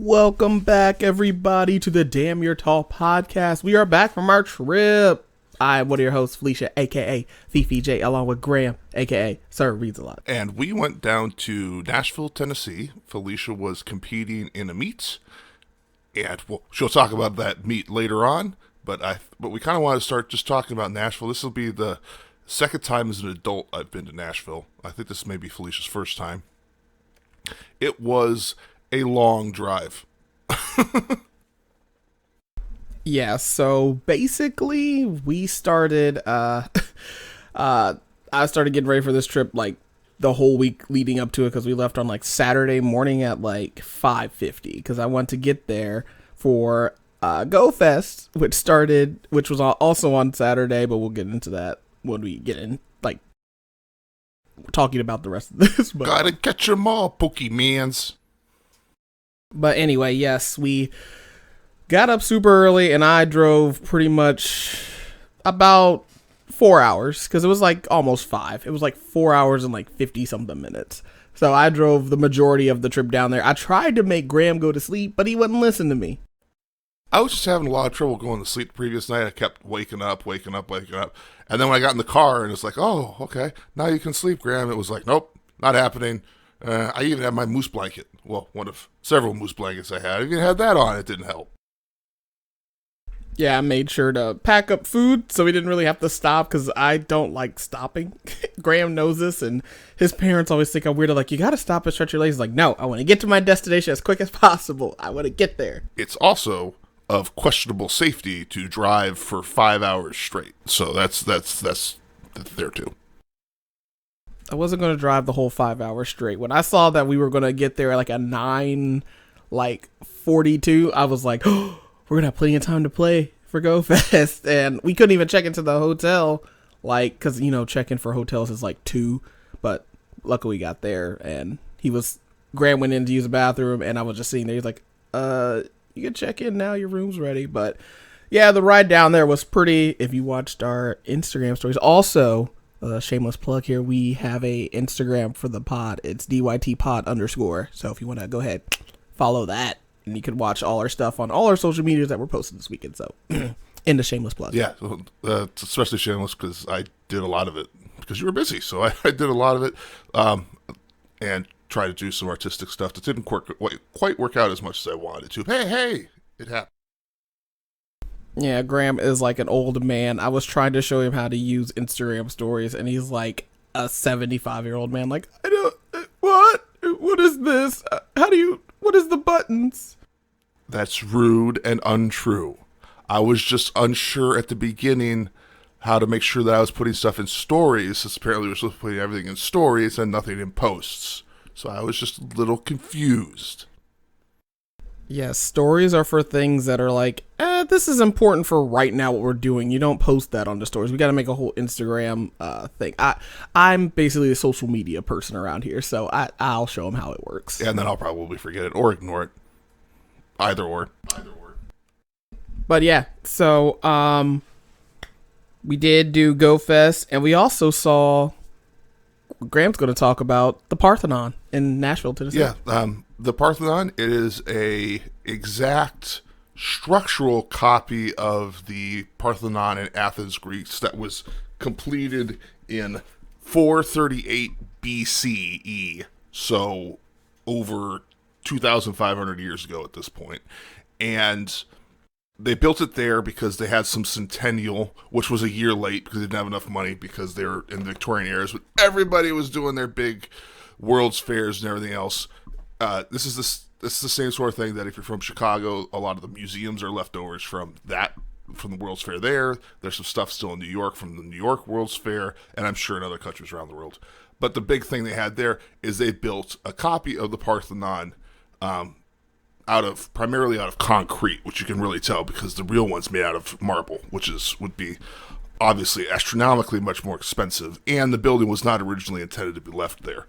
Welcome back, everybody, to the Damn You're Tall podcast. We are back from our trip. I'm one of your hosts, Felicia, a.k.a. Fifi J, along with Graham, a.k.a. Sir Reads a Lot. And we went down to Nashville, Tennessee. Felicia was competing in a meet, and she'll talk about that meet later on, but we kind of want to start just talking about Nashville. This will be the second time as an adult I've been to Nashville. I think this may be Felicia's first time. It was a long drive. Yeah, so basically we started, I started getting ready for this trip like the whole week leading up to it because we left on like Saturday morning at like 5:50 because I wanted to get there for GoFest, which was also on Saturday, but we'll get into that when we get in, like, talking about the rest of this. But, gotta catch 'em all, Pokemans. But anyway, yes, we got up super early and I drove pretty much about 4 hours because it was like almost 5. It was like 4 hours and like 50 something minutes. So I drove the majority of the trip down there. I tried to make Graham go to sleep, but he wouldn't listen to me. I was just having a lot of trouble going to sleep the previous night. I kept waking up. And then when I got in the car and it's like, oh, okay, now you can sleep, Graham. It was like, nope, not happening. I even had my moose blanket. Well, one of several moose blankets I had. I even had that on. It didn't help. Yeah, I made sure to pack up food so we didn't really have to stop because I don't like stopping. Graham knows this, and his parents always think I'm weird. They're like, you got to stop and stretch your legs. Like, no, I want to get to my destination as quick as possible. I want to get there. It's also of questionable safety to drive for 5 hours straight. So that's there too. I wasn't going to drive the whole 5 hours straight. When I saw that we were going to get there at like a 9:42, I was like, oh, we're going to have plenty of time to play for GoFest. And we couldn't even check into the hotel, like, because, check-in for hotels is like 2. But luckily we got there, and Graham went in to use the bathroom, and I was just sitting there. He's like, you can check in now, your room's ready. But yeah, the ride down there was pretty. If you watched our Instagram stories, also, shameless plug here, we have a Instagram for the pod. It's DYTpod_. So if you want to go ahead, follow that, and you can watch all our stuff on all our social medias that were posted this weekend. So in the shameless plug. Yeah, it's especially shameless because I did a lot of it because you were busy. So I did a lot of it and tried to do some artistic stuff that didn't quite work out as much as I wanted to. Hey, it happened. Yeah, Graham is like an old man. I was trying to show him how to use Instagram stories, and he's like a 75-year-old man. Like, I don't, what? What is this? What is the buttons? That's rude and untrue. I was just unsure at the beginning how to make sure that I was putting stuff in stories, since apparently we're supposed to put everything in stories and nothing in posts. So I was just a little confused. Yes, stories are for things that are like, this is important for right now what we're doing. You don't post that on the stories. We got to make a whole Instagram thing. I'm basically a social media person around here, so I'll show them how it works. And then I'll probably forget it or ignore it. Either or. But yeah, so we did do GoFest, and we also saw, Graham's going to talk about the Parthenon in Nashville, Tennessee. Yeah, the Parthenon, it is a exact structural copy of the Parthenon in Athens, Greece, that was completed in 438 BCE, so over 2,500 years ago at this point. And they built it there because they had some Centennial, which was a year late because they didn't have enough money because they were in the Victorian eras, but everybody was doing their big World's Fairs and everything else. This is the same sort of thing that if you're from Chicago, a lot of the museums are leftovers from the World's Fair there. There's some stuff still in New York from the New York World's Fair, and I'm sure in other countries around the world. But the big thing they had there is they built a copy of the Parthenon primarily out of concrete, which you can really tell because the real one's made out of marble, which would be obviously astronomically much more expensive, and the building was not originally intended to be left there.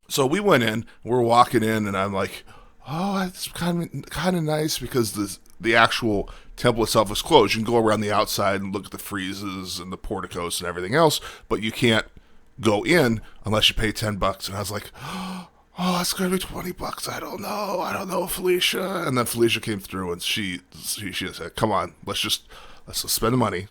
So we went in, we're walking in, and I'm like, oh, it's kind of nice because the actual temple itself is closed. You can go around the outside and look at the friezes and the porticos and everything else, but you can't go in unless you pay $10. And I was like, oh, oh, it's going to be $20. I don't know, Felicia. And then Felicia came through and she said, come on, let's just spend the money.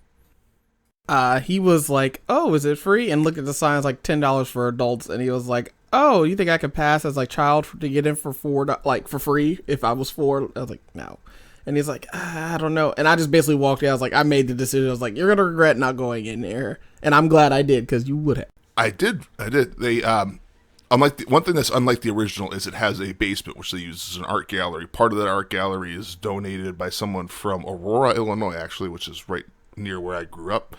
He was like, oh, is it free? And looked at the signs like $10 for adults. And he was like, oh, you think I could pass as like child to get in for $4, for free if I was 4? I was like, no. And he's like, I don't know. And I just basically walked in. I was like, I made the decision. I was like, you're going to regret not going in there. And I'm glad I did, because you would have. I did. They, one thing that's unlike the original is it has a basement, which they use as an art gallery. Part of that art gallery is donated by someone from Aurora, Illinois, actually, which is right near where I grew up,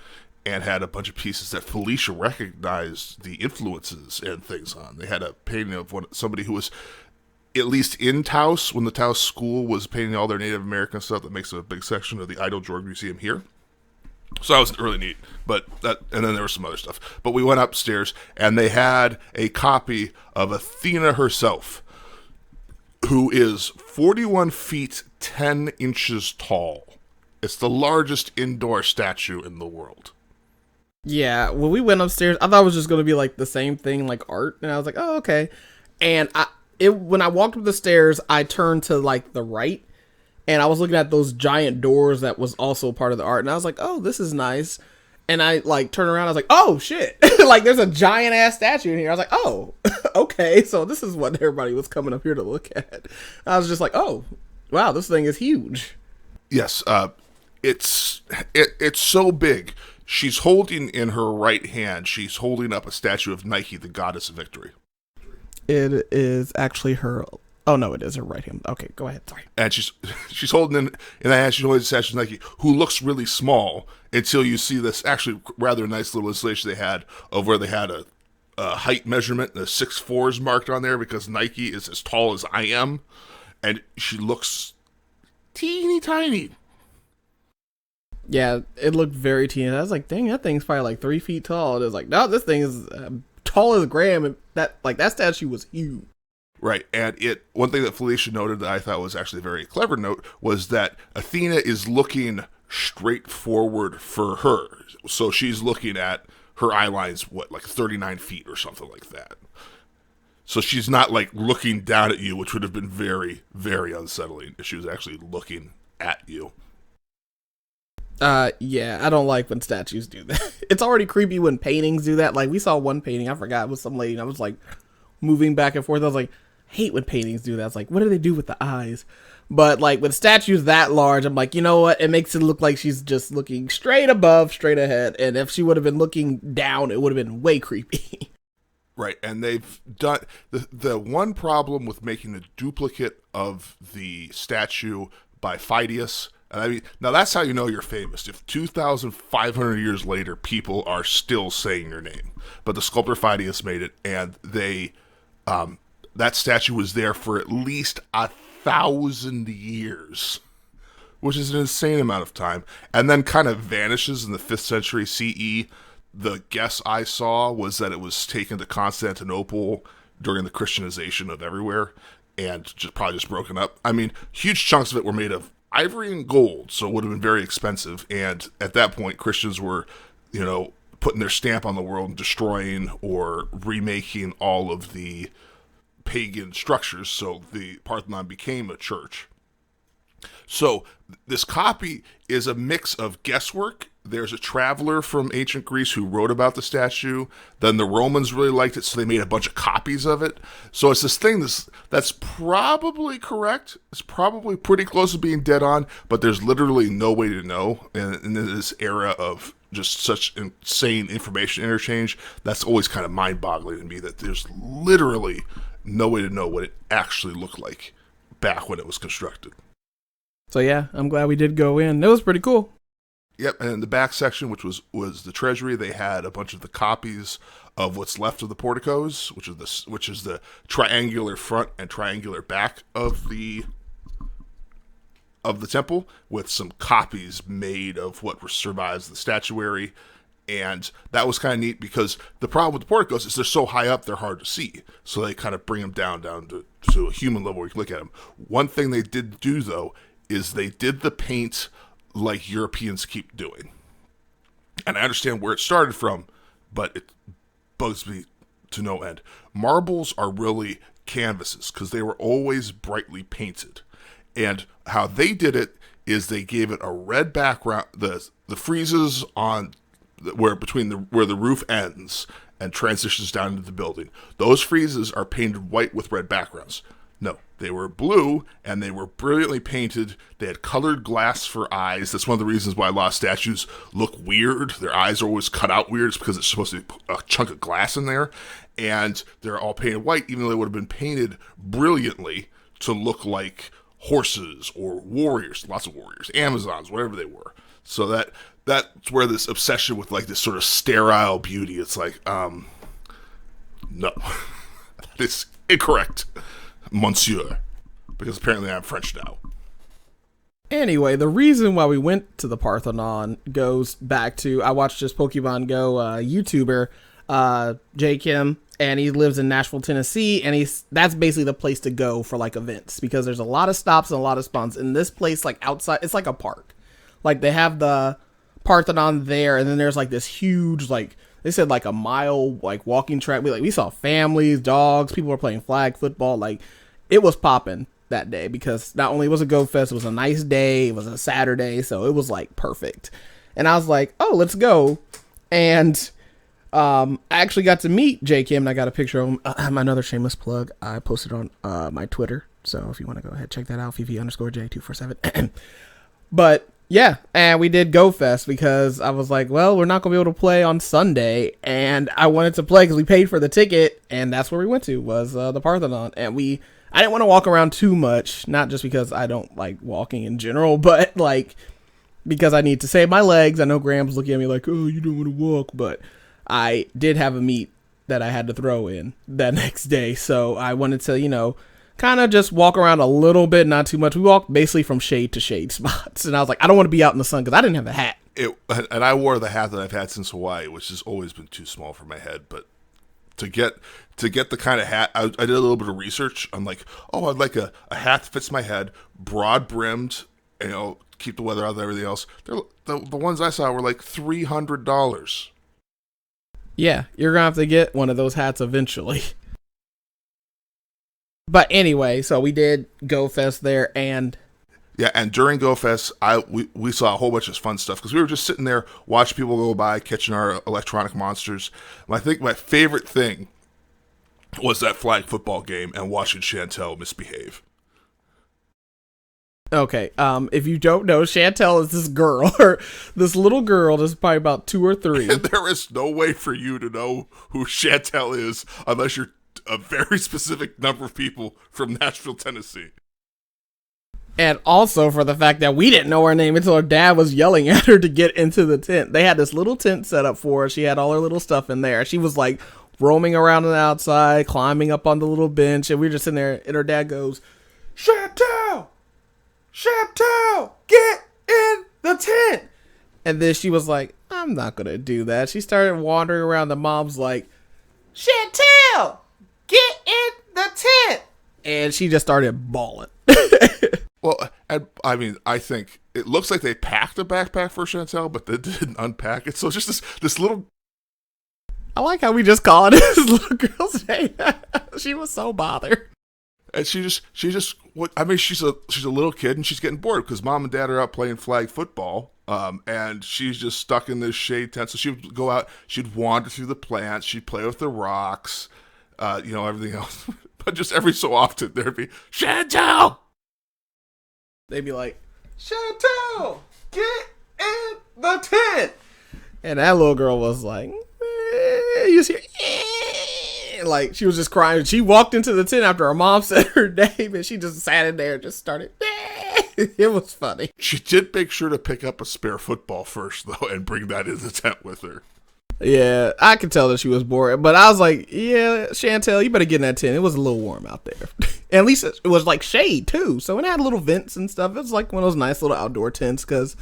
and had a bunch of pieces that Felicia recognized the influences and things on. They had a painting of somebody who was at least in Taos when the Taos school was painting all their Native American stuff. That makes a big section of the Idle George Museum here. So that was really neat. And then there was some other stuff. But we went upstairs and they had a copy of Athena herself, who is 41 feet 10 inches tall. It's the largest indoor statue in the world. Yeah, when we went upstairs, I thought it was just going to be like the same thing, like art. And I was like, oh, okay. And when I walked up the stairs, I turned to like the right, and I was looking at those giant doors that was also part of the art, and I was like, oh, this is nice. And I like turned around, I was like, oh shit, like there's a giant ass statue in here. I was like, oh, okay, so this is what everybody was coming up here to look at. I was just like, oh, wow, this thing is huge. Yes, it's so big. She's holding in her right hand, she's holding up a statue of Nike, the goddess of victory. It is actually her. Oh no, it is her right hand. Okay, go ahead. Sorry. And she's holding in that hand. She's holding the statue of Nike, who looks really small until you see this actually rather nice little installation they had of where they had a height measurement. The 6'4" is marked on there because Nike is as tall as I am, and she looks teeny tiny. Yeah, it looked very teeny. I was like, dang, that thing's probably like 3 feet tall. And it was like, no, this thing is tall as Graham, and that statue was huge. Right, and one thing that Felicia noted that I thought was actually a very clever note was that Athena is looking straight forward for her. So she's looking at her eye line's, like 39 feet or something like that. So she's not like looking down at you, which would have been very, very unsettling if she was actually looking at you. Yeah, I don't like when statues do that. It's already creepy when paintings do that. Like, we saw one painting, I forgot, it was some lady, and I was like moving back and forth. I was like, I hate when paintings do that. It's like, what do they do with the eyes? But like with statues that large, I'm like, you know what? It makes it look like she's just looking straight above, straight ahead. And if she would have been looking down, it would have been way creepy. Right, and they've done the one problem with making a duplicate of the statue by Phidias. And I mean, now that's how you know you're famous. If 2,500 years later, people are still saying your name. But the sculptor Phidias made it, and they, that statue was there for at least 1,000 years, which is an insane amount of time, and then kind of vanishes in the 5th century CE. The guess I saw was that it was taken to Constantinople during the Christianization of everywhere, and probably broken up. I mean, huge chunks of it were made of ivory and gold, so it would have been very expensive. And at that point, Christians were, putting their stamp on the world and destroying or remaking all of the pagan structures. So the Parthenon became a church. So this copy is a mix of guesswork. There's a traveler from ancient Greece who wrote about the statue. Then the Romans really liked it, so they made a bunch of copies of it. So it's this thing that's probably correct. It's probably pretty close to being dead on, but there's literally no way to know. And in this era of just such insane information interchange, that's always kind of mind-boggling to me that there's literally no way to know what it actually looked like back when it was constructed. So yeah, I'm glad we did go in. It was pretty cool. Yep, and in the back section, which was the treasury, they had a bunch of the copies of what's left of the porticos, which is the triangular front and triangular back of the temple, with some copies made of what survives the statuary. And that was kind of neat because the problem with the porticos is they're so high up, they're hard to see. So they kind of bring them down to a human level where you can look at them. One thing they did do, though, is they did the paint like Europeans keep doing. And I understand where it started from, but it bugs me to no end. Marbles are really canvases because they were always brightly painted. And how they did it is they gave it a red background. The friezes on where the roof ends and transitions down into the building. Those friezes are painted white with red backgrounds. No, they were blue and they were brilliantly painted. They had colored glass for eyes. That's one of the reasons why a lot of statues look weird. Their eyes are always cut out weird. It's because it's supposed to be a chunk of glass in there. And they're all painted white, even though they would have been painted brilliantly to look like horses or warriors, lots of warriors, Amazons, whatever they were. So that's where this obsession with like this sort of sterile beauty, it's like, no, that is incorrect, monsieur, because apparently I'm French now. Anyway, the reason why we went to the Parthenon goes back to, I watched this Pokemon Go YouTuber, J. Kim, and he lives in Nashville, Tennessee, and that's basically the place to go for like events, because there's a lot of stops and a lot of spawns. In this place, like outside, it's like a park. Like they have the Parthenon there, and then there's like this huge, like they said, like a mile like walking track. We saw families, dogs, people were playing flag football. Like it was popping that day, because not only was it GoFest, it was a nice day, it was a Saturday, so it was like perfect. And I was like, oh, let's go. And I actually got to meet J. Kim, and I got a picture of him. Another shameless plug. I posted on my Twitter, so if you want to go ahead, check that out, VV_J247. But yeah, and we did GoFest because I was like, well, we're not going to be able to play on Sunday, and I wanted to play because we paid for the ticket, and that's where we went to, was the Parthenon. And I didn't want to walk around too much, not just because I don't like walking in general, but like because I need to save my legs. I know Graham's looking at me like, oh, you don't want to walk, but I did have a meet that I had to throw in that next day, so I wanted to, kind of just walk around a little bit, not too much. We walked basically from shade to shade spots, and I was like, I don't want to be out in the sun because I didn't have a hat. And I wore the hat that I've had since Hawaii, which has always been too small for my head. But to get the kind of hat, I did a little bit of research. I'm like, oh, I'd like a hat that fits my head, broad brimmed, keep the weather out and everything else. The ones I saw were like $300. Yeah, you're gonna have to get one of those hats eventually. But anyway, so we did GoFest there, and yeah, and during GoFest, we saw a whole bunch of fun stuff because we were just sitting there watching people go by, catching our electronic monsters. And I think my favorite thing was that flag football game and watching Shantel misbehave. Okay, if you don't know, Shantel is this girl, this little girl that's probably about 2 or 3. And there is no way for you to know who Shantel is unless you're a very specific number of people from Nashville, Tennessee. And also for the fact that we didn't know her name until her dad was yelling at her to get into the tent. They had this little tent set up for her. She had all her little stuff in there. She was like roaming around on the outside, climbing up on the little bench, and we were just sitting there, and her dad goes, Shantel! Shantel! Get in the tent! And then she was like, I'm not going to do that. She started wandering around. The mom's like, Shantel! Get in the tent! And she just started bawling. Well, I mean, I think it looks like they packed a backpack for Shantel, but they didn't unpack it. So it's just this little... I like how we just call it this little girl's name. She was so bothered. And she's a little kid, and she's getting bored because mom and dad are out playing flag football. And she's just stuck in this shade tent. So she would go out, she'd wander through the plants, she'd play with the rocks, everything else. But just every so often, there'd be, Shantel! They'd be like, Shantel, get in the tent! And that little girl was like, you see, like, she was just crying. She walked into the tent after her mom said her name, and she just sat in there and just started, it was funny. She did make sure to pick up a spare football first, though, and bring that in the tent with her. Yeah, I could tell that she was bored, but I was like, yeah, Shantel, you better get in that tent. It was a little warm out there. And at least it was like shade, too. So it had little vents and stuff. It was like one of those nice little outdoor tents because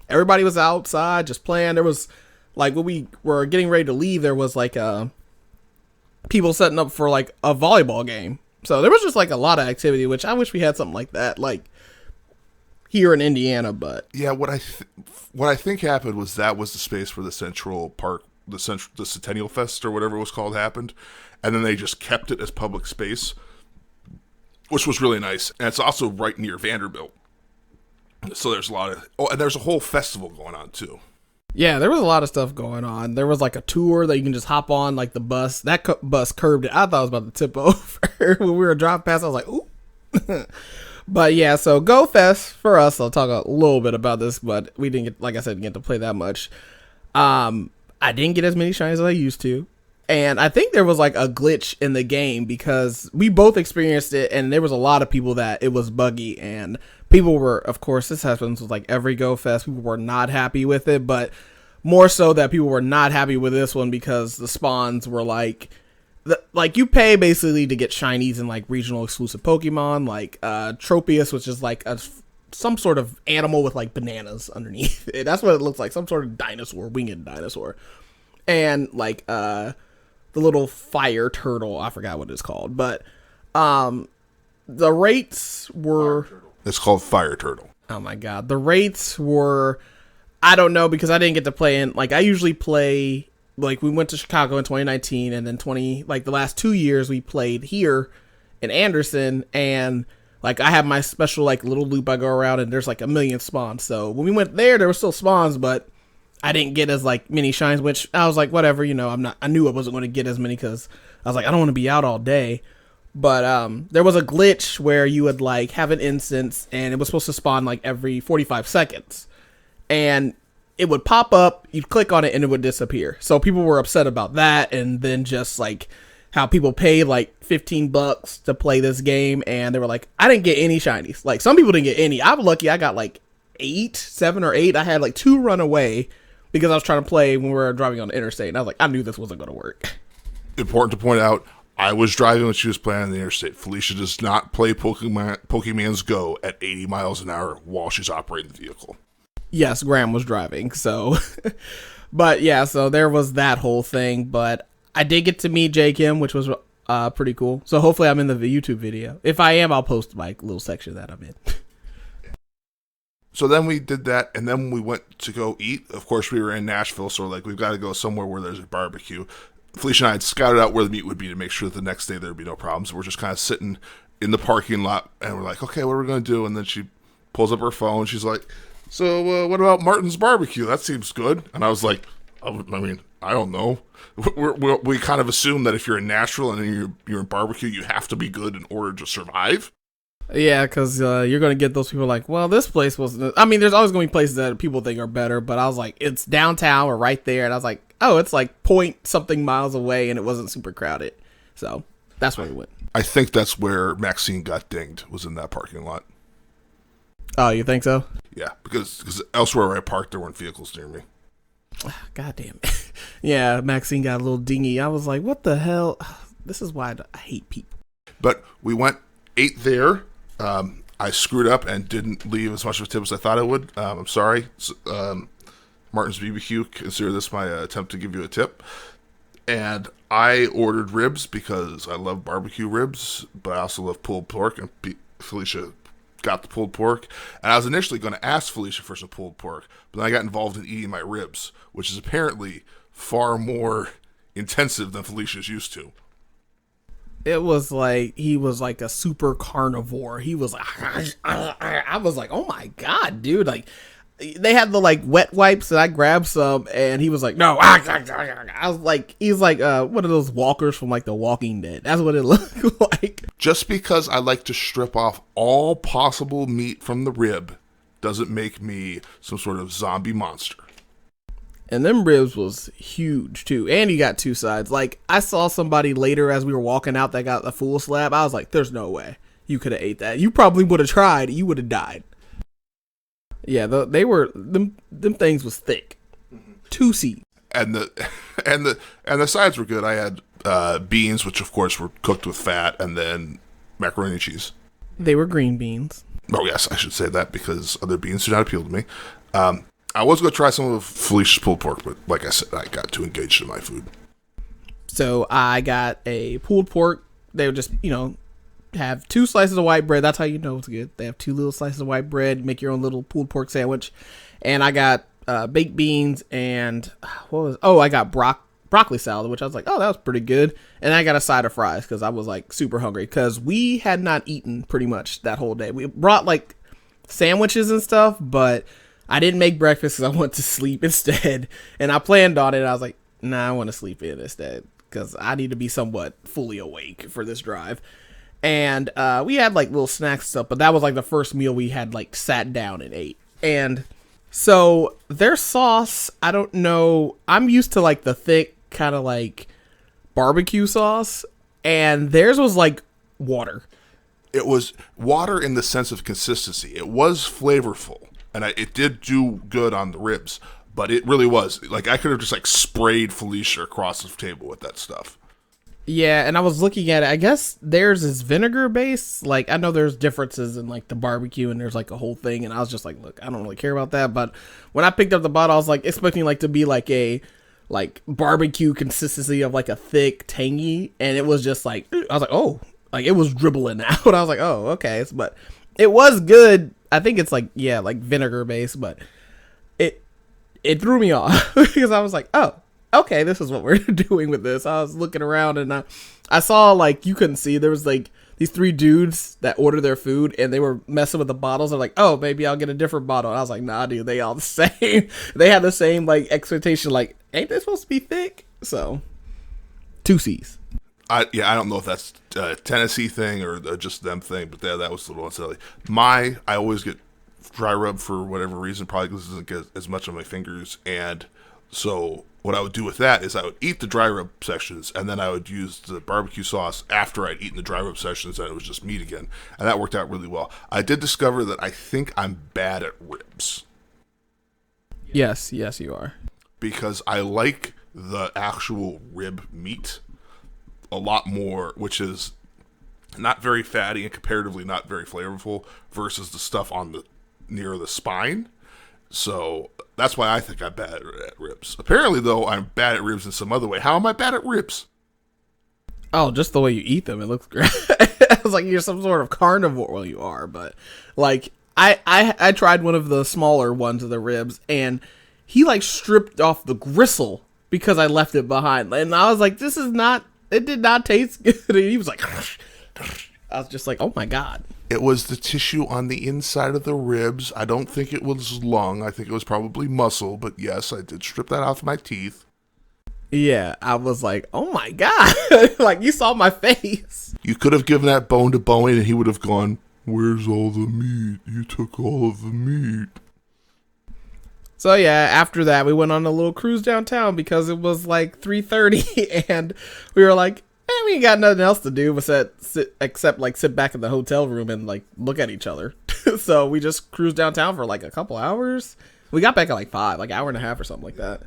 everybody was outside just playing. There was, like, when we were getting ready to leave, there was, like, people setting up for, like, a volleyball game. So there was just, like, a lot of activity, which I wish we had something like that, like, here in Indiana, but... Yeah, what I think happened was that was the space where the Central Park, the Centennial Fest or whatever it was called happened, and then they just kept it as public space. which was really nice. And it's also right near Vanderbilt. So there's a lot of... Oh, and there's a whole festival going on, too. Yeah, there was a lot of stuff going on. There was like a tour that you can just hop on, like the bus. That bus curbed it. I thought it was about to tip over. When we were driving past, I was like, ooh. But yeah, so GoFest for us, I'll talk a little bit about this, but we didn't get, like I said, get to play that much. I didn't get as many shinies as I used to. And I think there was like a glitch in the game because we both experienced it, and there was a lot of people that it was buggy, and people were, of course, this happens with like every GoFest, people were not happy with it, but more so that people were not happy with this one because the spawns were like you pay basically to get shinies in like regional exclusive Pokemon, like Tropius, which is like some sort of animal with like bananas underneath it. That's what it looks like, some sort of dinosaur, winged dinosaur. And like the little fire turtle, I forgot what it's called, but the rates were... It's called Fire Turtle. Oh my god. The rates were... I don't know, because I didn't get to play in... Like, I usually play... Like, we went to Chicago in 2019, and then the last 2 years we played here in Anderson, and like I have my special like little loop I go around, and there's like a million spawns. So when we went there were still spawns, but I didn't get as like many shines, which I was like, whatever, I knew I wasn't going to get as many because I was like, I don't want to be out all day. But there was a glitch where you would like have an instance, and it was supposed to spawn like every 45 seconds, and it would pop up, you'd click on it, and it would disappear. So people were upset about that, and then just like how people pay like $15 to play this game, and they were like, I didn't get any shinies. Like, some people didn't get any. I was lucky, I got like 7 or 8. I had like 2 run away because I was trying to play when we were driving on the interstate, and I was like, I knew this wasn't going to work. Important to point out, I was driving when she was playing on the interstate. Felicia does not play Pokemon's Go at 80 miles an hour while she's operating the vehicle. Yes, Graham was driving, so... But yeah, so there was that whole thing, but I did get to meet J. Kim, which was pretty cool. So hopefully I'm in the YouTube video. If I am, I'll post my little section that I'm in. So then we did that, and then we went to go eat. Of course, we were in Nashville, so we're like, we've got to go somewhere where there's a barbecue. Felicia and I had scouted out where the meet would be to make sure that the next day there would be no problems. We're just kind of sitting in the parking lot, and we're like, okay, what are we going to do? And then she pulls up her phone. She's like, so what about Martin's Barbecue? That seems good. And I was like, I mean, I don't know. We kind of assume that if you're in Nashville and you're in barbecue, you have to be good in order to survive. Yeah, because you're going to get those people like, well, this place wasn't... I mean, there's always going to be places that people think are better, but I was like, it's downtown or right there. And I was like, oh, it's like point something miles away, and it wasn't super crowded. So that's where we went. I think that's where Maxine got dinged, was in that parking lot. Oh, you think so? Yeah, because elsewhere where I parked, there weren't vehicles near me. God damn it. Yeah, Maxine got a little dingy. I was like, what the hell? This is why I hate people. But we ate there. I screwed up and didn't leave as much of a tip as I thought I would. I'm sorry. Martin's BBQ, consider this my attempt to give you a tip. And I ordered ribs because I love barbecue ribs, but I also love pulled pork, and Felicia got the pulled pork. And I was initially going to ask Felicia for some pulled pork, but then I got involved in eating my ribs, which is apparently far more intensive than Felicia's used to. It was like he was like a super carnivore. He was like, I was like, oh my god, dude! Like, they had the like wet wipes, and I grabbed some, and he was like, no. I was like, he's like one of those walkers from like The Walking Dead. That's what it looked like. Just because I like to strip off all possible meat from the rib doesn't make me some sort of zombie monster. And them ribs was huge too, and you got 2 sides. Like, I saw somebody later as we were walking out that got the full slab. I was like, there's no way you could have ate that. You probably would have tried. You would have died. Yeah, they were them things was thick. 2 seeds. And the sides were good. I had beans, which of course were cooked with fat, and then macaroni and cheese. They were green beans. Oh yes, I should say that because other beans do not appeal to me. I was going to try some of Felicia's pulled pork, but like I said, I got too engaged in my food. So I got a pulled pork. They would just, have 2 slices of white bread. That's how you know it's good. They have 2 little slices of white bread. Make your own little pulled pork sandwich. And I got baked beans and I got broccoli salad, which I was like, oh, that was pretty good. And I got a side of fries because I was like super hungry because we had not eaten pretty much that whole day. We brought like sandwiches and stuff, but I didn't make breakfast because I went to sleep instead. And I planned on it. And I was like, nah, I want to sleep in instead because I need to be somewhat fully awake for this drive. And we had like little snacks and stuff, but that was like the first meal we had like sat down and ate. And so their sauce, I don't know. I'm used to like the thick kind of like barbecue sauce, and theirs was like water. It was water in the sense of consistency. It was flavorful, and it did do good on the ribs, but it really was. Like, I could have just like sprayed Felicia across the table with that stuff. Yeah, and I was looking at it. I guess theirs is vinegar based. Like, I know there's differences in like the barbecue, and there's like a whole thing. And I was just like, look, I don't really care about that. But when I picked up the bottle, I was like expecting like to be like a like barbecue consistency of like a thick tangy, and it was just like I was like, oh, like it was dribbling out. I was like, oh, okay, but it was good. I think it's like like vinegar based, but it threw me off because I was like, oh. Okay, this is what we're doing with this. I was looking around and I saw like you couldn't see there was like these 3 dudes that ordered their food and they were messing with the bottles. They're like, oh, maybe I'll get a different bottle. And I was like, nah, dude, they all the same. They had the same like expectation. Like, ain't they supposed to be thick? So 2 C's. I don't know if that's a Tennessee thing or just them thing, but that was a little unsettling. I always get dry rub for whatever reason, probably because it doesn't get as much on my fingers, and so what I would do with that is I would eat the dry rub sections, and then I would use the barbecue sauce after I'd eaten the dry rub sections, and it was just meat again. And that worked out really well. I did discover that I think I'm bad at ribs. Yes, you are. Because I like the actual rib meat a lot more, which is not very fatty and comparatively not very flavorful, versus the stuff on the near the spine. So that's why I think I'm bad at ribs. Apparently, though, I'm bad at ribs in some other way. How am I bad at ribs? Oh, just the way you eat them. It looks great. I was like, you're some sort of carnivore. Well, you are, but like I tried one of the smaller ones of the ribs, and he like stripped off the gristle because I left it behind. And I was like, it did not taste good. And he was like, I was just like, oh my God. It was the tissue on the inside of the ribs. I don't think it was lung. I think it was probably muscle. But yes, I did strip that off my teeth. Yeah, I was like, oh my God. Like, you saw my face. You could have given that bone to Boeing and he would have gone, where's all the meat? You took all of the meat. So yeah, after that, we went on a little cruise downtown because it was like 3:30 and we were like, we ain't got nothing else to do except like sit back in the hotel room and like look at each other. So we just cruised downtown for like a couple hours. We got back at like 5, like hour and a half or something like that.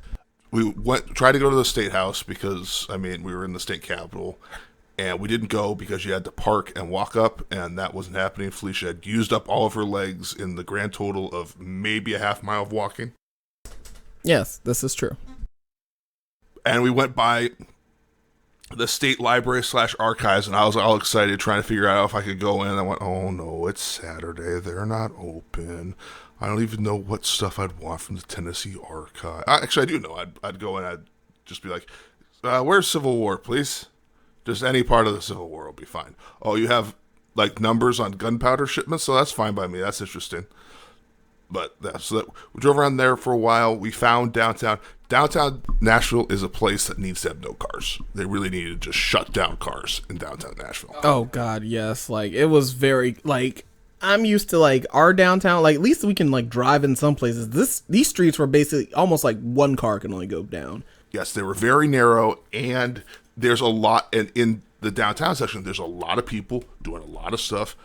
We tried to go to the State House because, we were in the state capitol, and we didn't go because you had to park and walk up, and that wasn't happening. Felicia had used up all of her legs in the grand total of maybe a half mile of walking. Yes, this is true. And we went by the state library / archives, and I was all excited trying to figure out if I could go in. I went, oh no, it's Saturday. They're not open. I don't even know what stuff I'd want from the Tennessee archive. Actually, I do know. I'd go in, I'd just be like, where's Civil War, please? Just any part of the Civil War will be fine. Oh, you have like numbers on gunpowder shipments? So that's fine by me. That's interesting. But we drove around there for a while. We found downtown. Downtown Nashville is a place that needs to have no cars. They really needed to just shut down cars in downtown Nashville. Oh God, yes. Like, it was very like, I'm used to like our downtown. Like, at least we can like drive in some places. These streets were basically almost like one car can only go down. Yes, they were very narrow, and there's a lot. And in the downtown section, there's a lot of people doing a lot of stuff,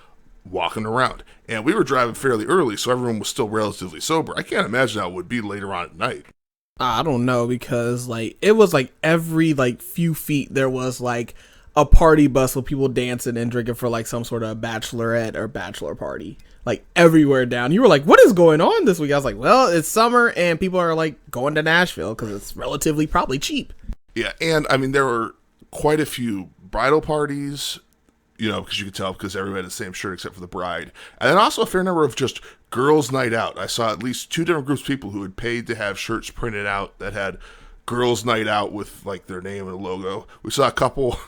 walking around. And we were driving fairly early, so everyone was still relatively sober. I can't imagine how it would be later on at night. I don't know, because like it was like every like few feet there was like a party bus with people dancing and drinking for like some sort of bachelorette or bachelor party. Like everywhere down. You were like, what is going on this week? I was like, well, it's summer and people are like going to Nashville because it's relatively probably cheap. Yeah, and I mean there were quite a few bridal parties, because you could tell because everybody had the same shirt except for the bride. And then also a fair number of just girls' night out. I saw at least 2 different groups of people who had paid to have shirts printed out that had girls' night out with like their name and logo. We saw a couple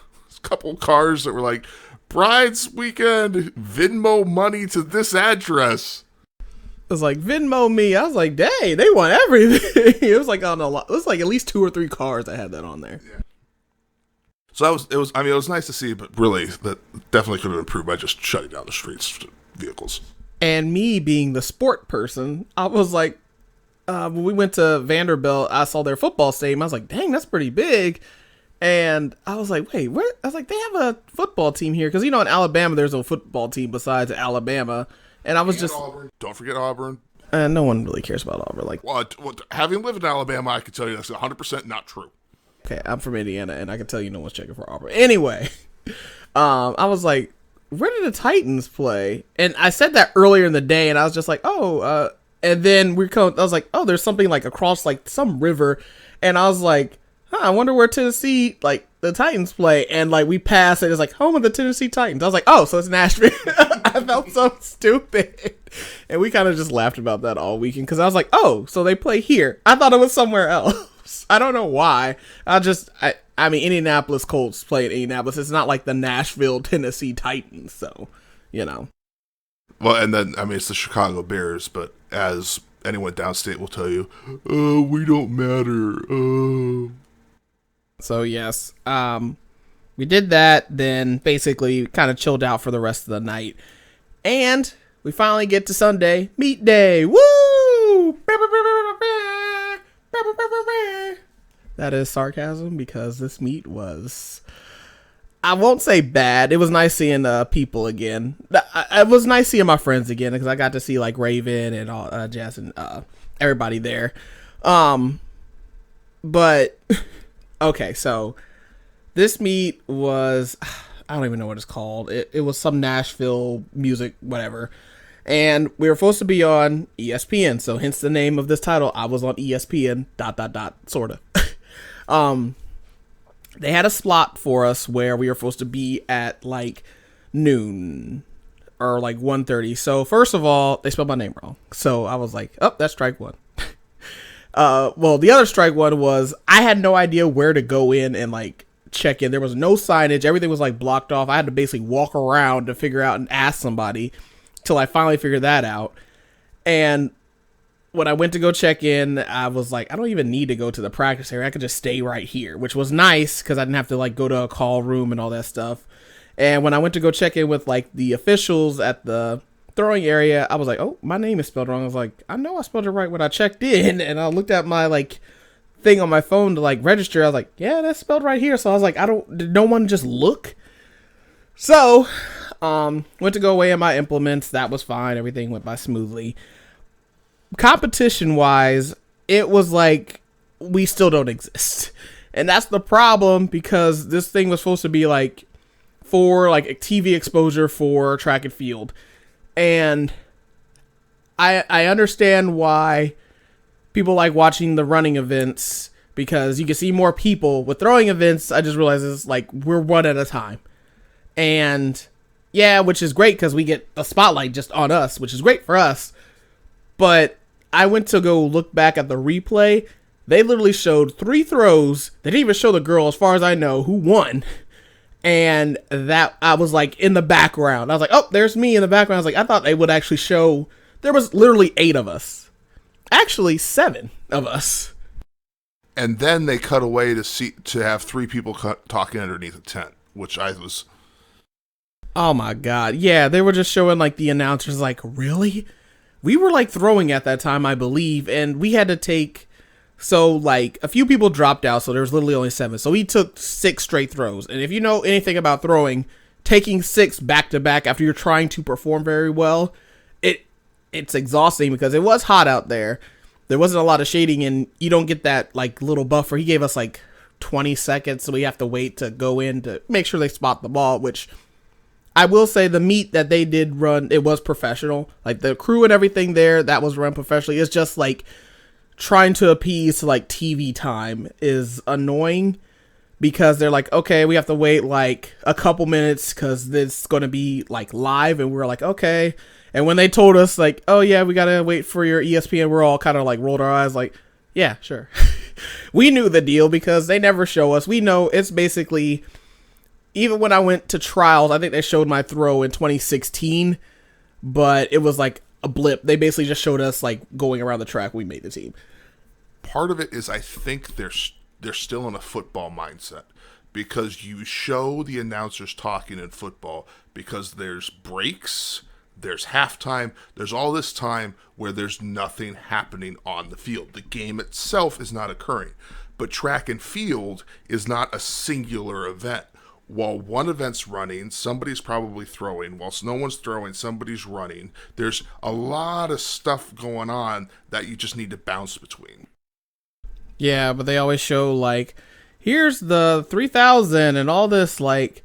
cars that were like, bride's weekend, Venmo money to this address. It was like, Venmo me. I was like, dang, they want everything. It was like on a lot. It was like at least 2 or 3 cars that had that on there. Yeah. So it was nice to see, but really that definitely could have improved by just shutting down the streets to vehicles. And me being the sport person, I was like, when we went to Vanderbilt, I saw their football stadium. I was like, dang, that's pretty big. And I was like, wait, where? I was like, they have a football team here. Because, in Alabama, there's no football team besides Alabama. And I was just... Auburn. Don't forget Auburn. No one really cares about Auburn. Like, well, having lived in Alabama, I can tell you that's 100% not true. Okay, I'm from Indiana, and I can tell you no one's checking for Auburn. Anyway, I was like, where did the Titans play? And I said that earlier in the day, and I was just like, and then I was like, oh, there's something like across like some river. And I was like, I wonder where Tennessee, like the Titans play. And like we passed it. It's like home of the Tennessee Titans. I was like, oh, so it's Nashville. I felt so stupid. And we kind of just laughed about that all weekend. Cause I was like, oh, so they play here. I thought it was somewhere else. I don't know why. I mean, Indianapolis Colts play in Indianapolis. It's not like the Nashville, Tennessee Titans. So, Well, and then, I mean, it's the Chicago Bears, but as anyone downstate will tell you, we don't matter. So, yes, we did that, then basically kind of chilled out for the rest of the night. And we finally get to Sunday, meet day. Woo! That is sarcasm because this meet was, I won't say bad. It was nice seeing people again. It was nice seeing my friends again because I got to see like Raven and all Jazz and everybody there. But okay, so this meet was, I don't even know what it's called. It was some Nashville music, whatever. And we were supposed to be on ESPN, so hence the name of this title. I was on ESPN, ... sorta. They had a slot for us where we were supposed to be at like noon or like 1:30. So first of all, they spelled my name wrong. So I was like, oh, that's strike one. Well, the other strike one was I had no idea where to go in and like check in. There was no signage. Everything was like blocked off. I had to basically walk around to figure out and ask somebody till I finally figured that out. And when I went to go check in, I was like, I don't even need to go to the practice area. I could just stay right here, which was nice because I didn't have to like go to a call room and all that stuff. And when I went to go check in with like the officials at the throwing area, I was like, oh, my name is spelled wrong. I was like, I know I spelled it right when I checked in. And I looked at my like thing on my phone to like register. I was like, yeah, that's spelled right here. So I was like, did no one just look? So, went to go weigh in my implements. That was fine. Everything went by smoothly. Competition wise, it was like we still don't exist. And that's the problem because this thing was supposed to be like for like TV exposure for track and field. And I understand why people like watching the running events because you can see more people. With throwing events, I just realized it's like we're one at a time. And yeah, which is great because we get a spotlight just on us, which is great for us. But I went to go look back at the replay. They literally showed 3 throws. They didn't even show the girl, as far as I know, who won. And that I was like in the background. I was like, oh, there's me in the background. I was like, I thought they would actually show. There was literally 8 of us. Actually, 7 of us. And then they cut away to have 3 people talking underneath a tent, which I was. Oh my God. Yeah, they were just showing like the announcers like, really? We were like throwing at that time, I believe, and we had to take, so like a few people dropped out, so there was literally only 7. So we took 6 straight throws. And if you know anything about throwing, taking 6 back to back after you're trying to perform very well, it's exhausting because it was hot out there. There wasn't a lot of shading and you don't get that like little buffer. He gave us like 20 seconds, so we have to wait to go in to make sure they spot the ball, which I will say the meet that they did run, it was professional. Like the crew and everything there, that was run professionally. It's just like trying to appease like TV time is annoying because they're like, okay, we have to wait like a couple minutes because this is going to be like live. And we're like, okay. And when they told us like, oh yeah, we got to wait for your ESPN, we're all kind of like rolled our eyes like, yeah, sure. We knew the deal because they never show us. We know it's basically, even when I went to trials, I think they showed my throw in 2016, but it was like a blip. They basically just showed us like going around the track. We made the team. Part of it is I think they're still in a football mindset, because you show the announcers talking in football because there's breaks, there's halftime, there's all this time where there's nothing happening on the field. The game itself is not occurring. But track and field is not a singular event. While one event's running, somebody's probably throwing. Whilst no one's throwing, somebody's running. There's a lot of stuff going on that you just need to bounce between. Yeah, but they always show like, here's the 3,000 and all this, like,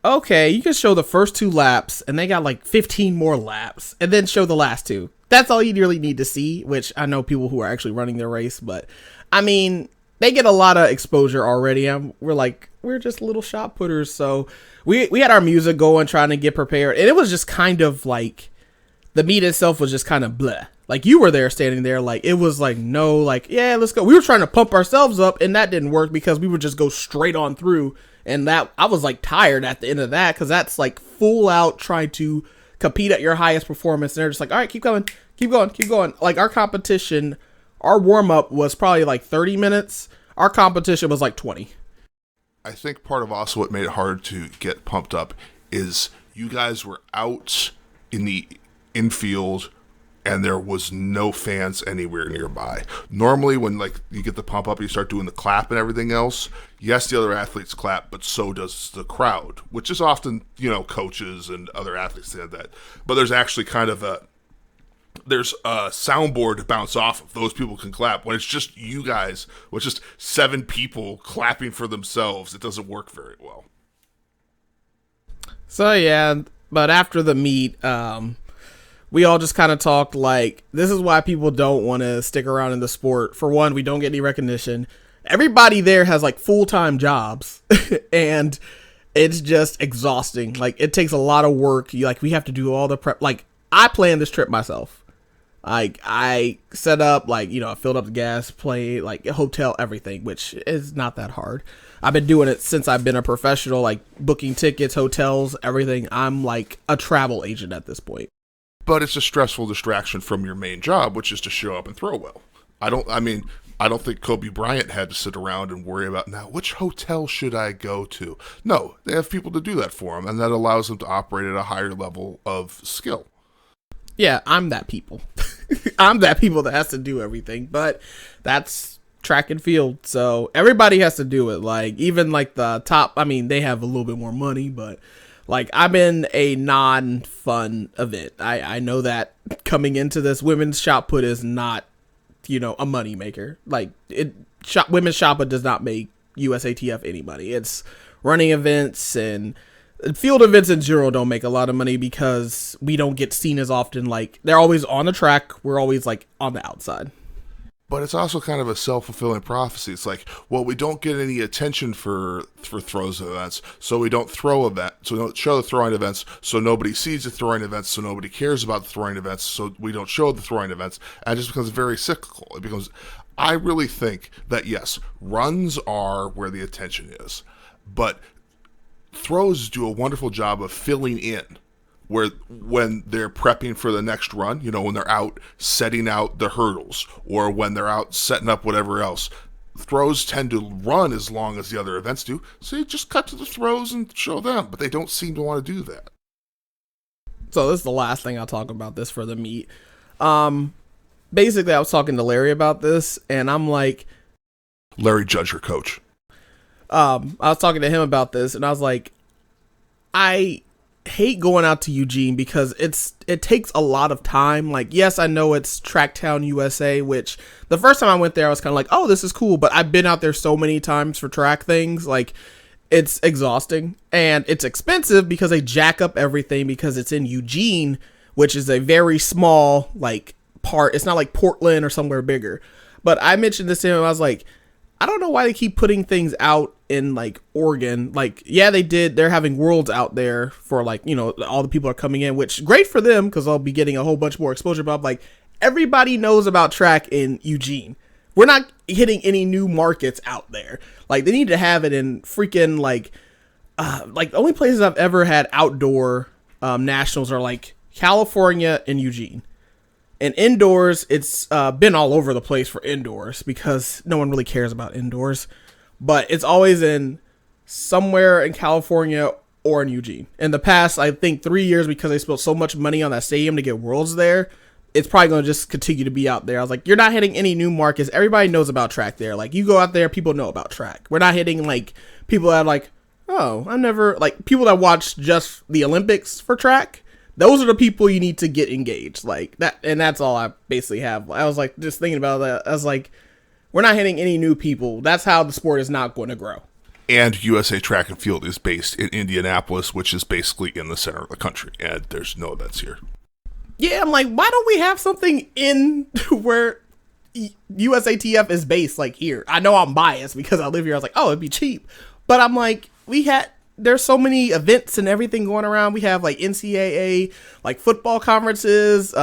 okay, you can show the first 2 laps and they got like 15 more laps and then show the last 2. That's all you really need to see, which I know people who are actually running the race, but I mean, they get a lot of exposure already. We're just little shot putters. So we had our music going, trying to get prepared. And it was just kind of like, the meet itself was just kind of bleh. Like, you were there standing there, like, it was like, no, like, yeah, let's go. We were trying to pump ourselves up, and that didn't work because we would just go straight on through. And that, I was like tired at the end of that, because that's like full out trying to compete at your highest performance. And they're just like, all right, keep going, keep going, keep going. Like, our competition, our warm up was probably like 30 minutes. Our competition was like 20. I think part of also what made it hard to get pumped up is you guys were out in the infield and there was no fans anywhere nearby. Normally when like you get the pump up, you start doing the clap and everything else. Yes, the other athletes clap, but so does the crowd, which is often, coaches and other athletes that that. But there's actually kind of there's a soundboard to bounce off of. Those people can clap. When it's just you guys, with just 7 people clapping for themselves, it doesn't work very well. So yeah, but after the meet, we all just kind of talked like, this is why people don't want to stick around in the sport. For one, we don't get any recognition. Everybody there has like full-time jobs and it's just exhausting. Like, it takes a lot of work. We have to do all the prep. Like, I planned this trip myself. Like, I set up, I filled up the gas, played, hotel, everything, which is not that hard. I've been doing it since I've been a professional, booking tickets, hotels, everything. I'm like a travel agent at this point. But it's a stressful distraction from your main job, which is to show up and throw well. I don't think Kobe Bryant had to sit around and worry about, now, which hotel should I go to? No, they have people to do that for them, and that allows them to operate at a higher level of skill. Yeah, I'm that people. I'm that people that has to do everything, but that's track and field. So everybody has to do it. Even the top, they have a little bit more money, but I'm in a non-fun event. I know that coming into this, women's shot put is not, a money maker. Women's shot put does not make USATF any money. It's running events, and field events in general don't make a lot of money because we don't get seen as often. They're always on the track. We're always on the outside. But it's also kind of a self-fulfilling prophecy. It's we don't get any attention for throws events, so we don't so we don't show the throwing events, so nobody sees the throwing events, so nobody cares about the throwing events, so we don't show the throwing events, and it just becomes very cyclical. It becomes, I really think that, yes, runs are where the attention is, but throws do a wonderful job of filling in when they're prepping for the next run, when they're out setting out the hurdles or when they're out setting up whatever else. Throws tend to run as long as the other events do, so you just cut to the throws and show them, but they don't seem to want to do that. So this is the last thing I'll talk about this for the meet. Basically, I was talking to Larry about this, and I'm like... Larry Judge, your coach. I was talking to him about this, and I was like, I hate going out to Eugene because it takes a lot of time. Yes, I know it's Tracktown USA, which the first time I went there, I was kind of like, oh, this is cool. But I've been out there so many times for track things. It's exhausting and it's expensive because they jack up everything because it's in Eugene, which is a very small, part. It's not like Portland or somewhere bigger. But I mentioned this to him and I was like, I don't know why they keep putting things out in Oregon. Yeah, they did. They're having worlds out there for all the people are coming in, which great for them because I'll be getting a whole bunch more exposure. But everybody knows about track in Eugene. we're not hitting any new markets out there. Like, they need to have it in freaking, like the only places I've ever had outdoor nationals are like California and Eugene. And indoors, it's been all over the place for indoors because no one really cares about indoors. But it's always in somewhere in California or in Eugene. In the past, I think 3 years, because they spent so much money on that stadium to get Worlds there, it's probably going to just continue to be out there. I was like, you're not hitting any new markets. Everybody knows about track there. Like, you go out there, people know about track. We're not hitting, like, people that are like, oh, I never, like, people that watch just the Olympics for track. Those are the people you need to get engaged. Like, that, and that's all I basically have. I was, like, just thinking about that. I was like, we're not hitting any new people. That's how the sport is not going to grow. And USA Track and Field is based in Indianapolis, which is basically in the center of the country. And there's no events here. Yeah, I'm like, why don't we have something in where USATF is based, like here? I know I'm biased because I live here. I was like, oh, it'd be cheap. But I'm like, there's so many events and everything going around. We have like NCAA, like football conferences,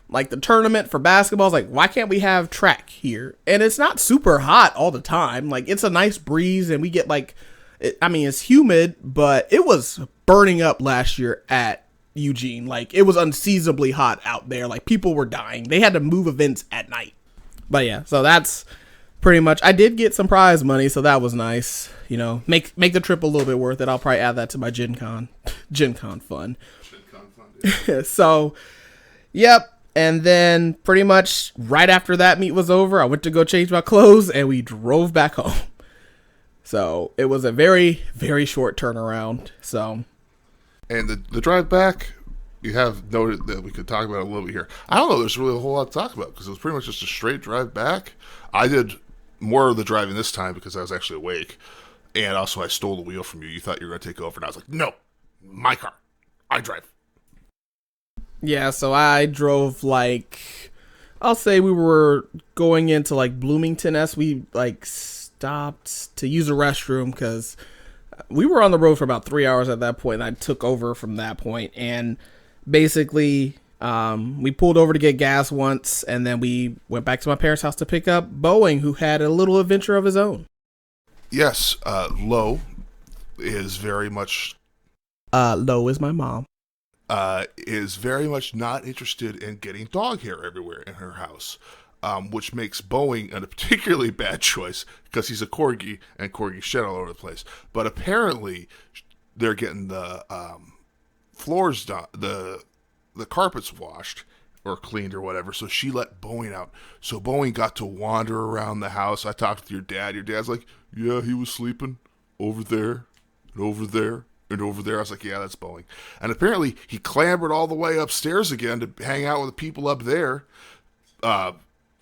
like the tournament for basketball. It's like, why can't we have track here? And it's not super hot all the time. Like, it's a nice breeze and we get like, it's humid, but it was burning up last year at Eugene. Like, it was unseasonably hot out there. Like, people were dying. They had to move events at night. But yeah, so that's pretty much. I did get some prize money, so that was nice. You know, make the trip a little bit worth it. I'll probably add that to my Gen Con fund. Yeah. So, yep. And then pretty much right after that meet was over, I went to go change my clothes and we drove back home. So it was a very, very short turnaround. So. And the drive back, you have noted that we could talk about it a little bit here. I don't know, there's really a whole lot to talk about because it was pretty much just a straight drive back. I did more of the driving this time because I was actually awake. And also I stole the wheel from you. You thought you were going to take over. And I was like, no, my car. I drive. Yeah, so I drove like, I'll say we were going into like Bloomington as we like stopped to use a restroom because we were on the road for about 3 hours at that point, and I took over from that point. And basically, we pulled over to get gas once, and then we went back to my parents' house to pick up Boeing, who had a little adventure of his own. Yes, Lo is very much... Lo is my mom. Is very much not interested in getting dog hair everywhere in her house. Which makes Boeing a particularly bad choice because he's a Corgi and Corgi shed all over the place. But apparently, they're getting the floors done, the carpets washed or cleaned or whatever. So she let Boeing out. So Boeing got to wander around the house. I talked to your dad. Your dad's like, yeah, he was sleeping over there and over there and over there. I was like, yeah, that's Boeing. And apparently, he clambered all the way upstairs again to hang out with the people up there.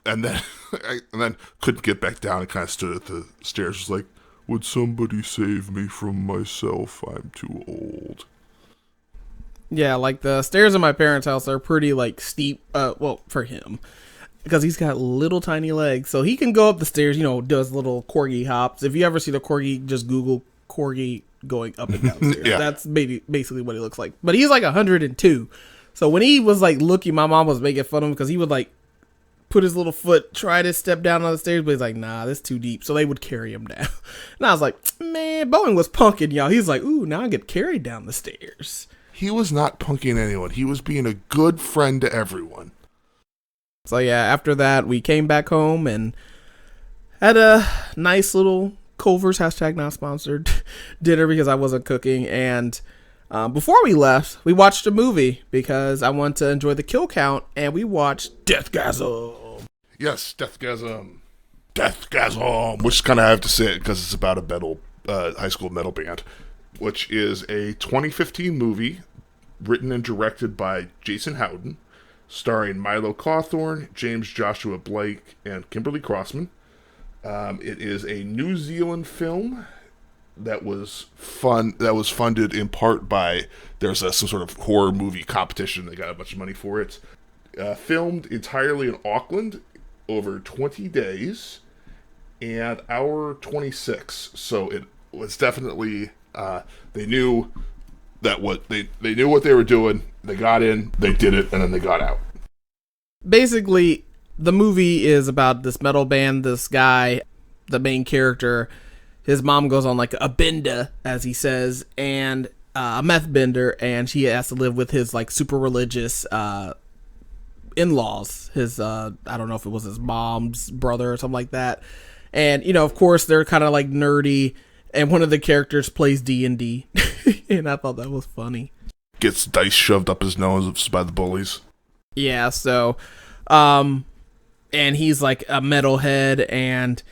And then couldn't get back down and kind of stood at the stairs. Was like, would somebody save me from myself? I'm too old. Yeah, like the stairs in my parents' house are pretty like steep. Well, for him, because he's got little tiny legs, so he can go up the stairs. You know, does little Corgi hops. If you ever see the Corgi, just Google Corgi going up and down stairs. Yeah. That's basically what he looks like. But he's like 102. So when he was like looking, my mom was making fun of him because he would like put his little foot, try to step down on the stairs, but he's like, nah, this is too deep. So they would carry him down. And I was like, man, Boeing was punking y'all. He's like, ooh, now I get carried down the stairs. He was not punking anyone. He was being a good friend to everyone. So yeah, after that, we came back home and had a nice little Culver's, hashtag not sponsored, dinner because I wasn't cooking. And before we left, we watched a movie because I wanted to enjoy the kill count, and we watched Deathgasm. Yes, Deathgasm. Deathgasm. Which kind of have to say it because it's about a metal, high school metal band, which is a 2015 movie written and directed by Jason Howden, starring Milo Cawthorn, James Joshua Blake, and Kimberly Crossman. It is a New Zealand film that was funded in part by, there's some sort of horror movie competition. They got a bunch of money for it. Filmed entirely in Auckland over 20 days and hour 26. So it was definitely, they knew that they knew what they were doing. They got in, they did it, and then they got out. Basically, the movie is about this metal band. This guy, the main character, his mom goes on like a bender, as he says, and a meth bender, and she has to live with his like super religious in-laws. His I don't know if it was his mom's brother or something like that. And of course they're kind of like nerdy, and one of the characters plays D&D. And I thought that was funny. Gets dice shoved up his nose by the bullies. Yeah, so and he's like a metalhead, and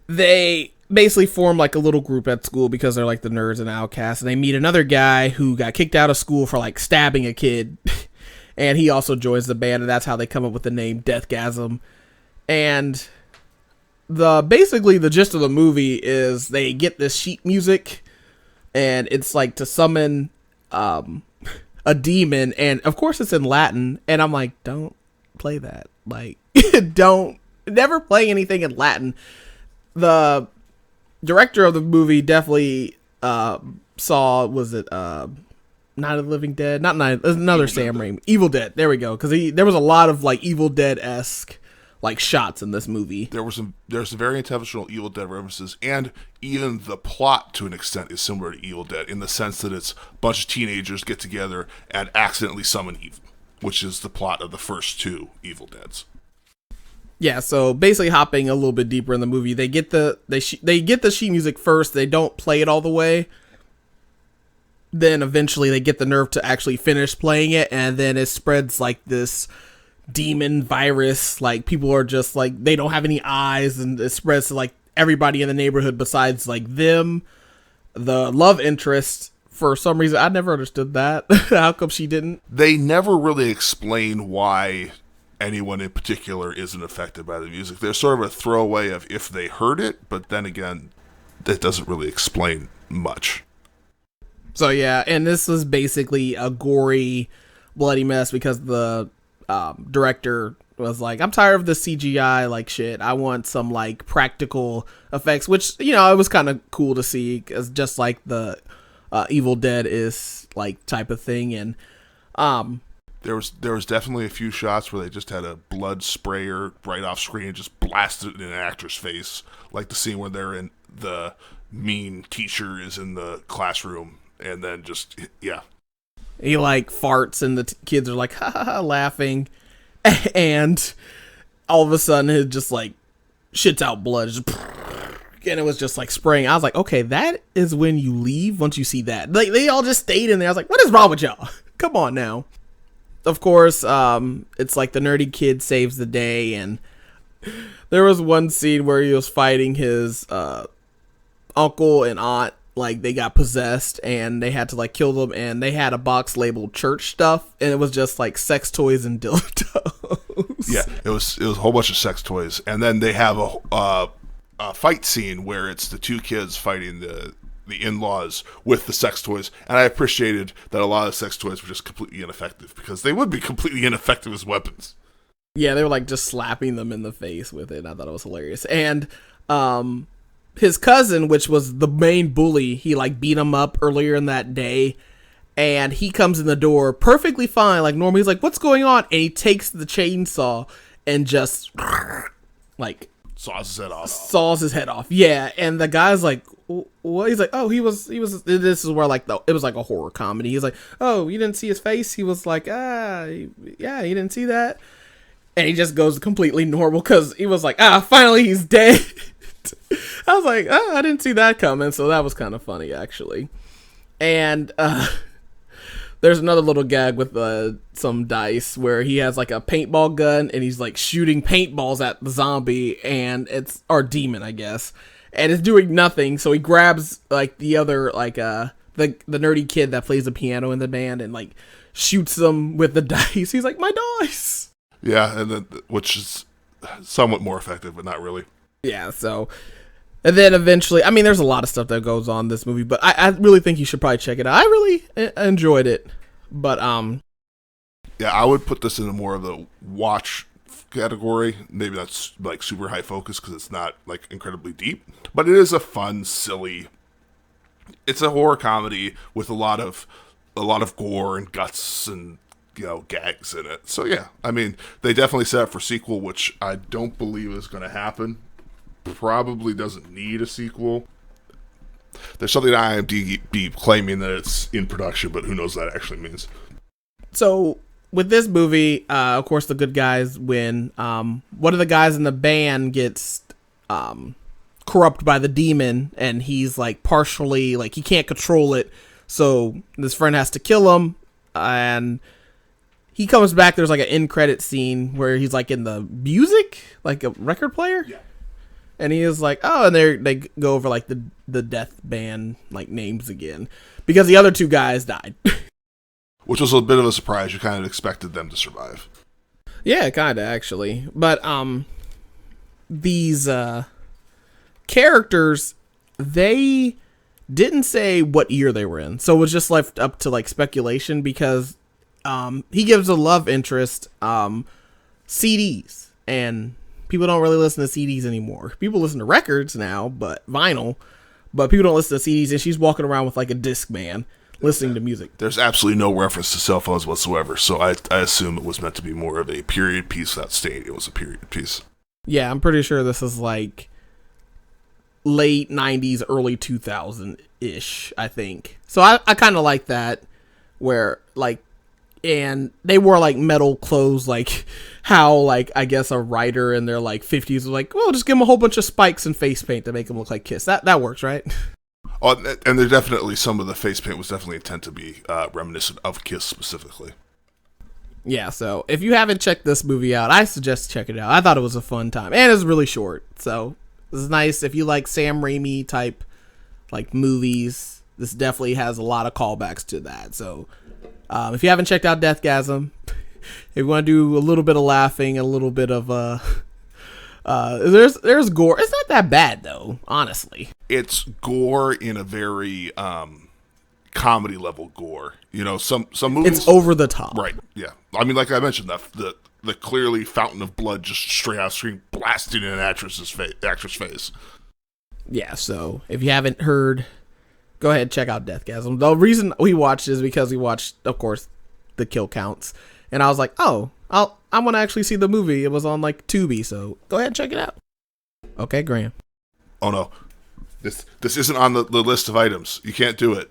they basically form like a little group at school because they're like the nerds and outcasts, and they meet another guy who got kicked out of school for like stabbing a kid. And he also joins the band, and that's how they come up with the name Deathgasm. And basically the gist of the movie is they get this sheet music, and it's like to summon a demon, and of course it's in Latin, and I'm like, don't play that. Like, never play anything in Latin. The director of the movie definitely saw, was it Night of the Living Dead? Not Night, another Sam Raimi. Evil Dead. There we go. Because there was a lot of like Evil Dead-esque like shots in this movie. There's some very intentional Evil Dead references, and even the plot to an extent is similar to Evil Dead in the sense that it's a bunch of teenagers get together and accidentally summon evil, which is the plot of the first two Evil Deads. Yeah, so basically hopping a little bit deeper in the movie, they get the sheet music first. They don't play it all the way. Then eventually they get the nerve to actually finish playing it, and then it spreads like this demon virus. Like, people are just like, they don't have any eyes, and it spreads to like everybody in the neighborhood besides like them. The love interest, for some reason, I never understood that. How come she didn't? They never really explain why anyone in particular isn't affected by the music. There's sort of a throwaway of if they heard it, but then again, that doesn't really explain much. So yeah, and this was basically a gory, bloody mess because the director was like, I'm tired of the CGI like shit. I want some like practical effects, which, it was kind of cool to see, as just like the Evil Dead is like type of thing. And there was definitely a few shots where they just had a blood sprayer right off screen and just blasted it in an actor's face, like the scene where the mean teacher is in the classroom, and then just, yeah. He like farts, and the kids are like, ha ha ha, laughing, and all of a sudden it just like shits out blood, and it was just like spraying. I was like, okay, that is when you leave once you see that. Like, they all just stayed in there. I was like, what is wrong with y'all? Come on now. Of course, it's like the nerdy kid saves the day, and there was one scene where he was fighting his uncle and aunt. Like, they got possessed, and they had to like kill them, and they had a box labeled church stuff, and it was just like sex toys and dildos. Yeah, it was a whole bunch of sex toys, and then they have a fight scene where it's the two kids fighting the in-laws with the sex toys, and I appreciated that a lot of sex toys were just completely ineffective, because they would be completely ineffective as weapons. Yeah, they were like just slapping them in the face with it. I thought it was hilarious. And his cousin, which was the main bully, he like beat him up earlier in that day, and he comes in the door perfectly fine like normal. He's like, what's going on? And he takes the chainsaw and just like saws his head off. Yeah, and the guy's like, what? He's like, oh, he was this is where like it was like a horror comedy. He's like, oh, you didn't see his face? He was like, yeah, you didn't see that? And he just goes completely normal, because he was like, finally he's dead. I was like, I didn't see that coming. So that was kind of funny, actually. And there's another little gag with some dice where he has like a paintball gun, and he's like shooting paintballs at the zombie, and it's our demon, I guess, and it's doing nothing. So he grabs like the other like the nerdy kid that plays the piano in the band, and like shoots them with the dice. He's like, my dice. Yeah, and then which is somewhat more effective, but not really. Yeah, so, and then eventually, I mean, there's a lot of stuff that goes on in this movie, but I really think you should probably check it out. I really enjoyed it, but yeah, I would put this in more of the watch category. Maybe that's like super high focus because it's not like incredibly deep, but it is a fun, silly. It's a horror comedy with a lot of gore and guts and gags in it. So yeah, I mean, they definitely set up for sequel, which I don't believe is going to happen. Probably doesn't need a sequel. There's something on IMDb claiming that it's in production, but who knows what that actually means. So with this movie, of course, the good guys win. One of the guys in the band gets corrupted by the demon, and he's like partially like he can't control it. So this friend has to kill him, and he comes back. There's like an end credit scene where he's like in the music, like a record player. Yeah. And he is like, oh, and they go over like the death band like names again because the other two guys died. Which was a bit of a surprise. You kind of expected them to survive. Yeah, kind of actually. But these characters, they didn't say what year they were in, so it was just left up to like speculation because he gives a love interest CDs, and people don't really listen to CDs anymore. People listen to records now, but vinyl, but people don't listen to CDs, and she's walking around with like a Discman listening to music. There's absolutely no reference to cell phones whatsoever, so I assume it was meant to be more of a period piece without stating it was a period piece. Yeah, I'm pretty sure this is like late 90s, early 2000-ish, I think. So I kind of like that, where like, and they wore like metal clothes, like how like I guess a writer in their like 50s was like, well, just give them a whole bunch of spikes and face paint to make them look like Kiss. That works, right? Oh, and there definitely some of the face paint was definitely intended to be reminiscent of Kiss specifically. Yeah, so if you haven't checked this movie out, I suggest check it out. I thought it was a fun time, and it's really short, so this is nice if you like Sam Raimi type like movies. This definitely has a lot of callbacks to that. So if you haven't checked out Deathgasm, if you want to do a little bit of laughing, a little bit of there's gore. It's not that bad though, honestly. It's gore in a very comedy level gore. You know, some movies, it's over the top. Right. Yeah. I mean, like I mentioned, the clearly fountain of blood just straight out screen blasting in an actress face. Yeah. So if you haven't heard, go ahead and check out Deathgasm. The reason we watched is because we watched, of course, the kill counts, and I was like, oh, I want to actually see the movie. It was on like Tubi, so go ahead and check it out. Okay, Graham. Oh no, this isn't on the list of items. You can't do it.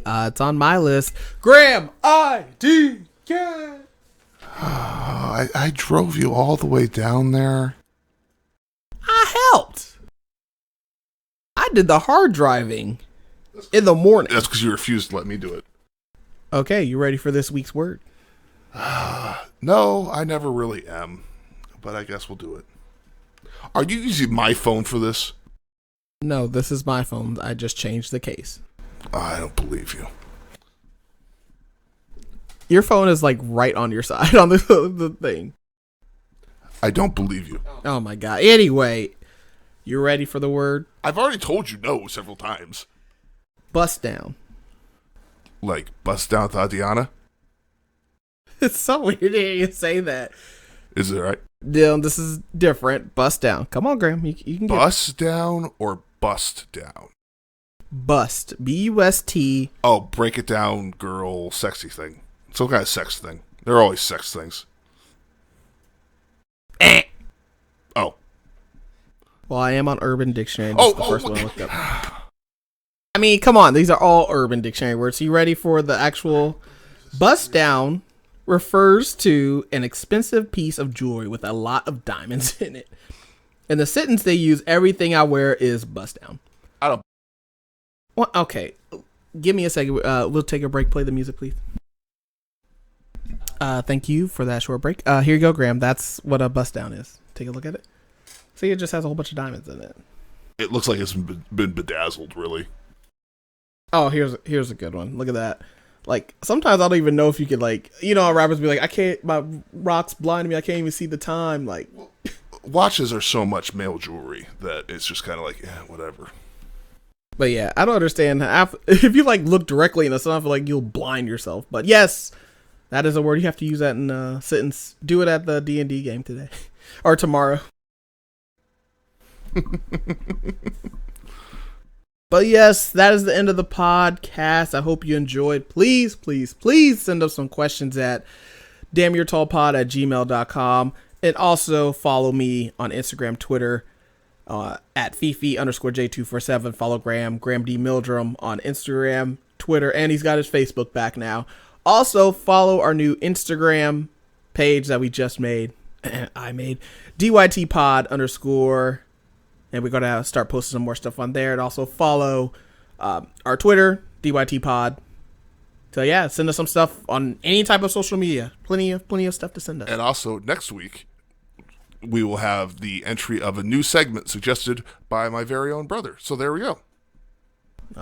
It's on my list. Graham, I.D. Yeah. I drove you all the way down there. I helped. I did the hard driving in the morning. That's because you refused to let me do it. Okay, you ready for this week's word? No, I never really am. But I guess we'll do it. Are you using my phone for this? No, this is my phone. I just changed the case. I don't believe you. Your phone is like right on your side on the thing. I don't believe you. Oh my god. Anyway, you ready for the word? I've already told you no several times. Bust down. Like bust down Tatiana? It's so weird to hear you say that. Is it right? Dylan, this is different. Bust down. Come on, Graham. You can get bust down or bust down? Bust. B-U-S-T. Oh, break it down, girl, sexy thing. Some kind of sex thing. They're always sex things. Oh. Well, I am on Urban Dictionary. This is the first one I looked up. I mean, come on. These are all Urban Dictionary words. So you ready for the actual? Bust down refers to an expensive piece of jewelry with a lot of diamonds in it. In the sentence they use, everything I wear is bust down. I don't. Well, okay. Give me a second. We'll take a break. Play the music, please. Thank you for that short break. Here you go, Graham. That's what a bust down is. Take a look at it. See, it just has a whole bunch of diamonds in it. It looks like it's been bedazzled, really. Oh, here's a good one. Look at that. Like, sometimes I don't even know if you could, like, you know how rappers be like, I can't, my rock's blinding me, I can't even see the time. Like, watches are so much male jewelry that it's just kind of like, yeah, whatever. But yeah, I don't understand how, if you like look directly in the sun, I feel like you'll blind yourself. But yes, that is a word. You have to use that in a sentence. Do it at the D&D game today or tomorrow. But yes, that is the end of the podcast. I hope you enjoyed. Please, please, please send us some questions at damnyourtallpod@gmail.com. And also follow me on Instagram, Twitter, at Fifi_J247. Follow Graham D. Mildrum on Instagram, Twitter, and he's got his Facebook back now. Also follow our new Instagram page that we just made. I made DYT_pod_. And we're going to start posting some more stuff on there. And also follow our Twitter, DYTpod. So yeah, send us some stuff on any type of social media. Plenty of stuff to send us. And also next week, we will have the entry of a new segment suggested by my very own brother. So there we go.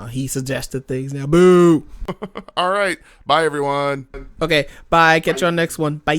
He suggested things now. Boo! All right. Bye, everyone. Okay, bye. Catch you on the next one. Bye.